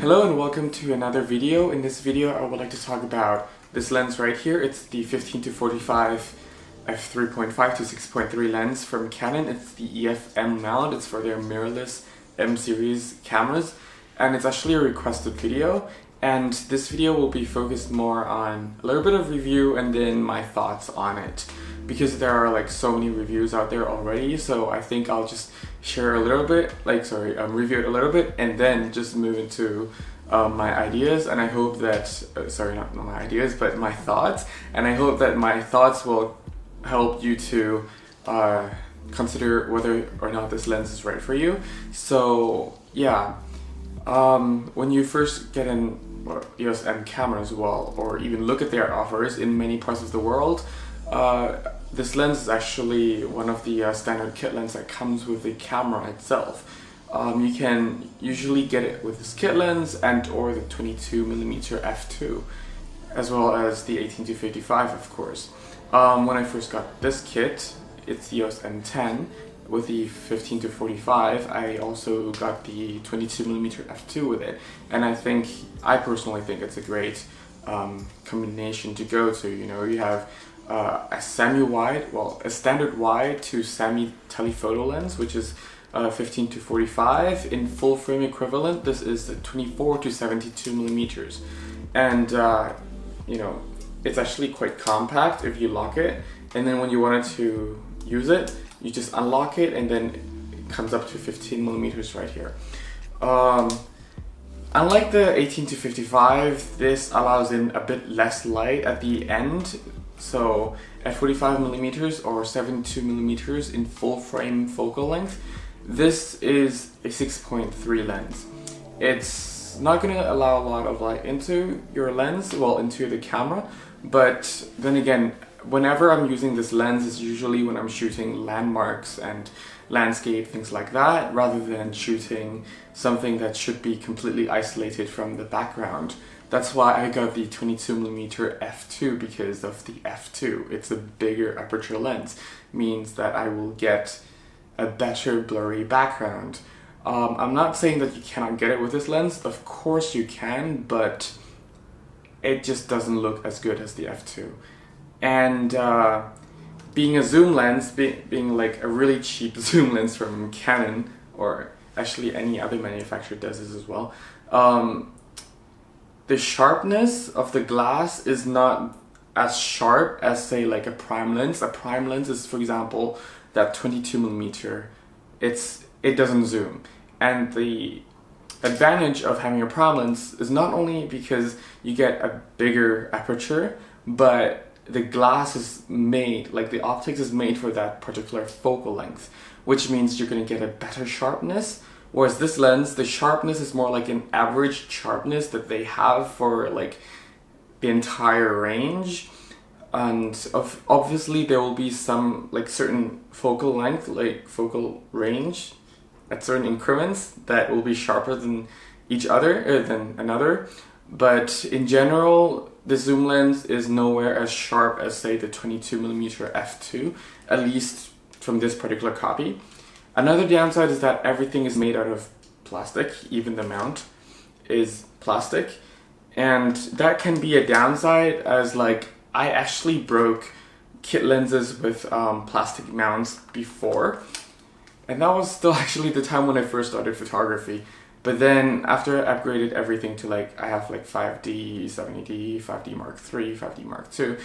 Hello and welcome to another video. In this video I would like to talk about this lens right here. It's the 15-45 f3.5 to 6.3 lens from Canon. It's the Ef-m mount. It's for their mirrorless M series cameras, and it's actually a requested video, and this video will be focused more on a little bit of review and then my thoughts on it, because there are like so many reviews out there already. So I think I'll just share a little bit, review it a little bit, and then just move into my ideas. And I hope that, not my ideas, but my thoughts. And I hope that my thoughts will help you to consider whether or not this lens is right for you. So yeah, when you first get an EOS M camera as well, or even look at their offers in many parts of the world, this lens is actually one of the standard kit lenses that comes with the camera itself. You can usually get it with this kit lens and or the 22mm f2, as well as the 18-55 of course. When I first got this kit, it's the EOS M10 with the 15-45. I also got the 22mm f2 with it, and I personally think it's a great combination to go to. You know, you have a standard wide to semi-telephoto lens, which is 15-45 in full frame equivalent. This is the 24-72mm, and you know, it's actually quite compact if you lock it, and then when you wanted to use it, you just unlock it, and then it comes up to 15mm right here. Unlike the 18-55, this allows in a bit less light at the end. So at 45mm or 72mm in full frame focal length, this is a 6.3 lens. It's not going to allow a lot of light into your lens, into the camera, but then again, whenever I'm using this lens is usually when I'm shooting landmarks and landscape, things like that, rather than shooting something that should be completely isolated from the background. That's why I got the 22mm f2, because of the f2. It's a bigger aperture lens, means that I will get a better blurry background. I'm not saying that you cannot get it with this lens. Of course you can, but it just doesn't look as good as the f2. And being a zoom lens, being like a really cheap zoom lens from Canon, or actually any other manufacturer does this as well, the sharpness of the glass is not as sharp as, say, like a prime lens. A prime lens is, for example, that 22mm. It doesn't zoom. And the advantage of having a prime lens is not only because you get a bigger aperture, but the glass is made, like the optics is made for that particular focal length, which means you're going to get a better sharpness. Whereas this lens, the sharpness is more like an average sharpness that they have for like the entire range. And obviously there will be some like certain focal length, like focal range at certain increments that will be sharper than each other, than another. But in general, the zoom lens is nowhere as sharp as, say, the 22mm f2, at least from this particular copy. Another downside is that everything is made out of plastic, even the mount is plastic. And that can be a downside, as like I actually broke kit lenses with plastic mounts before. And that was still actually the time when I first started photography. But then after I upgraded everything to like, I have like 5D, 70D, 5D Mark III, 5D Mark II,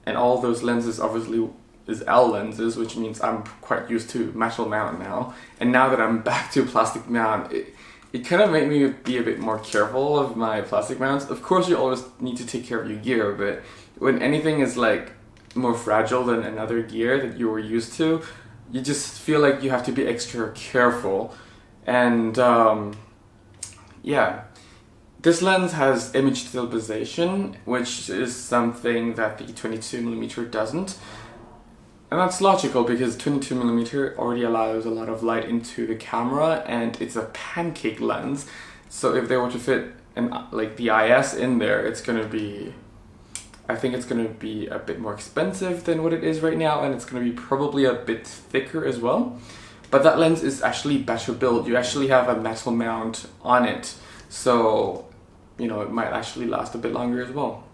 and all those lenses obviously is L lenses, which means I'm quite used to metal mount now. And now that I'm back to plastic mount, it kind of made me be a bit more careful of my plastic mounts. Of course you always need to take care of your gear, but when anything is like more fragile than another gear that you were used to, you just feel like you have to be extra careful. And yeah, this lens has image stabilization, which is something that the 22mm doesn't. And that's logical because 22mm already allows a lot of light into the camera, and it's a pancake lens. So if they were to fit like the IS in there, it's gonna be, I think it's gonna be a bit more expensive than what it is right now, and it's gonna be probably a bit thicker as well. But that lens is actually better built. You actually have a metal mount on it, so you know it might actually last a bit longer as well.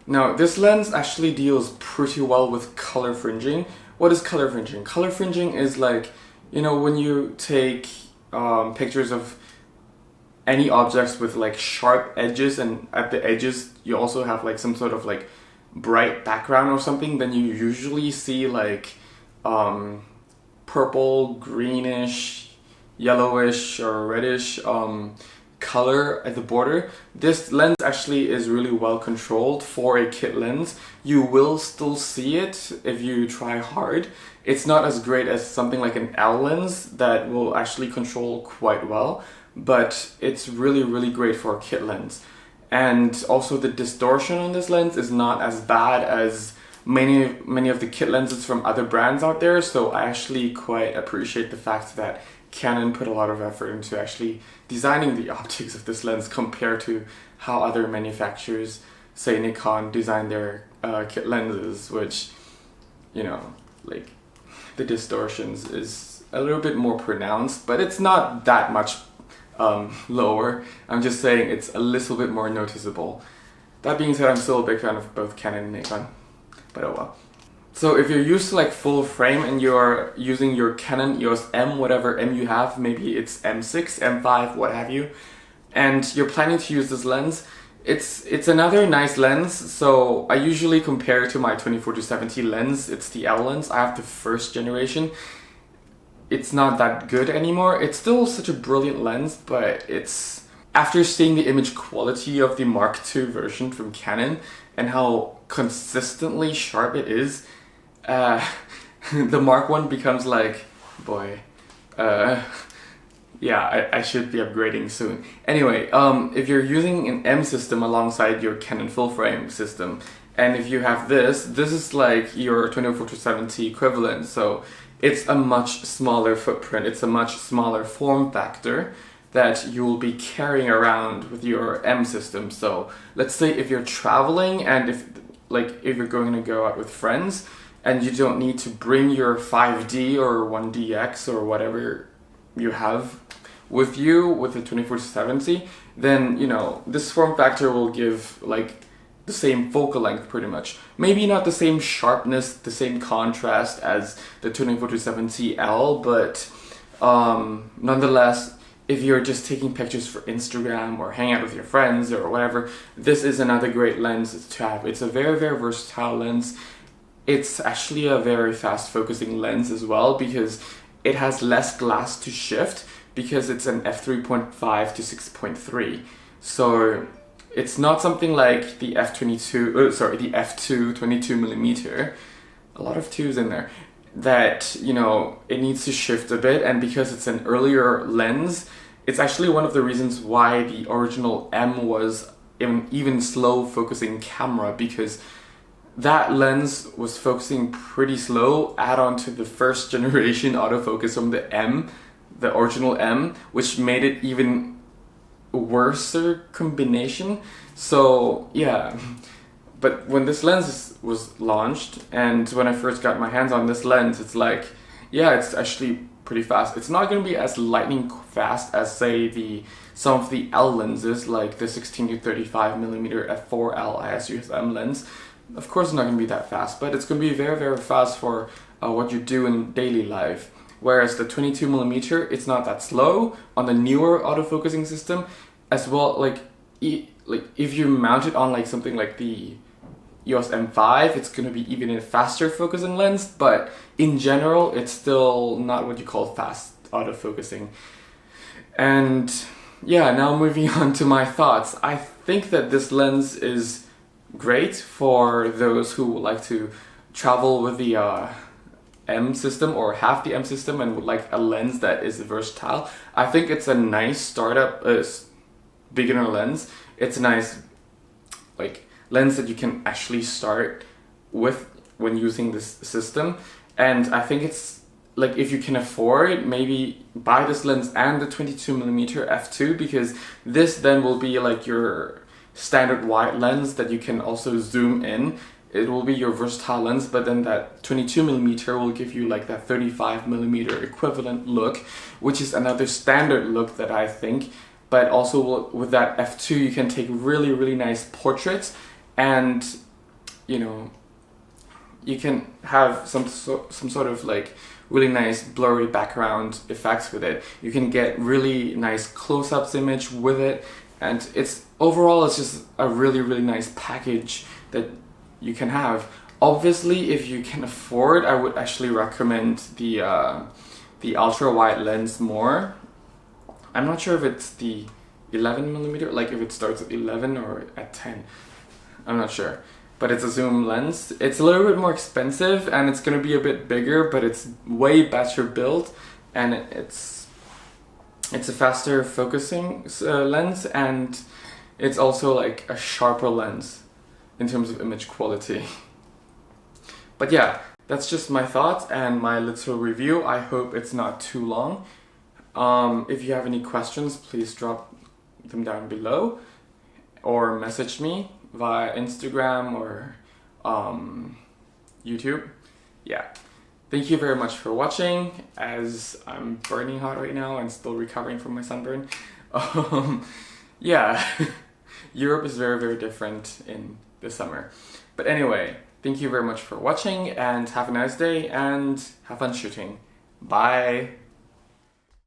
Now, this lens actually deals pretty well with color fringing. What is color fringing? Color fringing is like, you know, when you take pictures of any objects with like sharp edges, and at the edges you also have like some sort of like bright background or something, then you usually see like purple, greenish, yellowish or reddish color at the border. This lens actually is really well controlled for a kit lens. You will still see it if you try hard. It's not as great as something like an L lens that will actually control quite well, but it's really great for a kit lens. And also the distortion on this lens is not as bad as many of the kit lenses from other brands out there, so I actually quite appreciate the fact that Canon put a lot of effort into actually designing the optics of this lens compared to how other manufacturers, say Nikon, design their kit lenses, which, you know, like the distortions is a little bit more pronounced, but it's not that much lower. I'm just saying it's a little bit more noticeable. That being said, I'm still a big fan of both Canon and Nikon, but oh well. So if you're used to like full frame and you're using your Canon EOS M, whatever M you have, maybe it's M6, M5, what have you, and you're planning to use this lens, it's another nice lens. So I usually compare it to my 24-70 lens. It's the L lens. I have the first generation. It's not that good anymore. It's still such a brilliant lens, but it's, after seeing the image quality of the Mark II version from Canon and how consistently sharp it is, the Mark 1 becomes like, boy, yeah, I should be upgrading soon. Anyway, if you're using an M system alongside your Canon full frame system, and if you have this is like your 24-70 equivalent, so it's a much smaller footprint, it's a much smaller form factor that you will be carrying around with your M system. So let's say if you're traveling and if you're going to go out with friends, and you don't need to bring your 5D or 1DX or whatever you have with you with the 24-70, then, you know, this form factor will give like the same focal length pretty much. Maybe not the same sharpness, the same contrast as the 24-70 L, but nonetheless, if you're just taking pictures for Instagram or hang out with your friends or whatever, this is another great lens to have. It's a very versatile lens. It's actually a very fast focusing lens as well, because it has less glass to shift because it's an f3.5 to 6.3. So it's not something like the the f2 22mm, a lot of 2s in there, that, you know, it needs to shift a bit. And because it's an earlier lens, it's actually one of the reasons why the original M was even slow focusing camera, because that lens was focusing pretty slow, add on to the first generation autofocus from the M, the original M, which made it even worser combination. So yeah, but when this lens was launched, and when I first got my hands on this lens, it's like, yeah, it's actually pretty fast. It's not going to be as lightning fast as, say, some of the L lenses, like the 16-35mm f4L ISUSM lens. Of course, it's not going to be that fast, but it's going to be very fast for what you do in daily life. Whereas the 22mm, it's not that slow on the newer autofocusing system as well. Like if you mount it on like something like the EOS M5, it's going to be even a faster focusing lens, but in general, it's still not what you call fast autofocusing. And yeah, now moving on to my thoughts. I think that this lens is great for those who like to travel with the M system or have the M system and would like a lens that is versatile. I think it's a nice startup beginner lens. It's a nice like lens that you can actually start with when using this system. And I think it's like, if you can afford, maybe buy this lens and the 22mm f2, because this then will be like your standard wide lens that you can also zoom in. It will be your versatile lens, but then that 22mm will give you like that 35mm equivalent look, which is another standard look that I think. But also with that f2, you can take really, really nice portraits, and you know, you can have some sort of like really nice blurry background effects with it. You can get really nice close-ups image with it, and it's overall it's just a really, really nice package that you can have. Obviously, if you can afford, I would actually recommend the ultra wide lens more. I'm not sure if it's the 11mm, like if it starts at 11 or at 10. I'm not sure. But it's a zoom lens. It's a little bit more expensive and it's going to be a bit bigger, but it's way better built, and it's a faster focusing lens, and it's also like a sharper lens in terms of image quality. But yeah, that's just my thoughts and my little review. I hope it's not too long. If you have any questions, please drop them down below or message me via Instagram or YouTube. Yeah. Thank you very much for watching, as I'm burning hot right now and still recovering from my sunburn. Yeah, Europe is very, very different in the summer. But anyway, thank you very much for watching, and have a nice day and have fun shooting. Bye!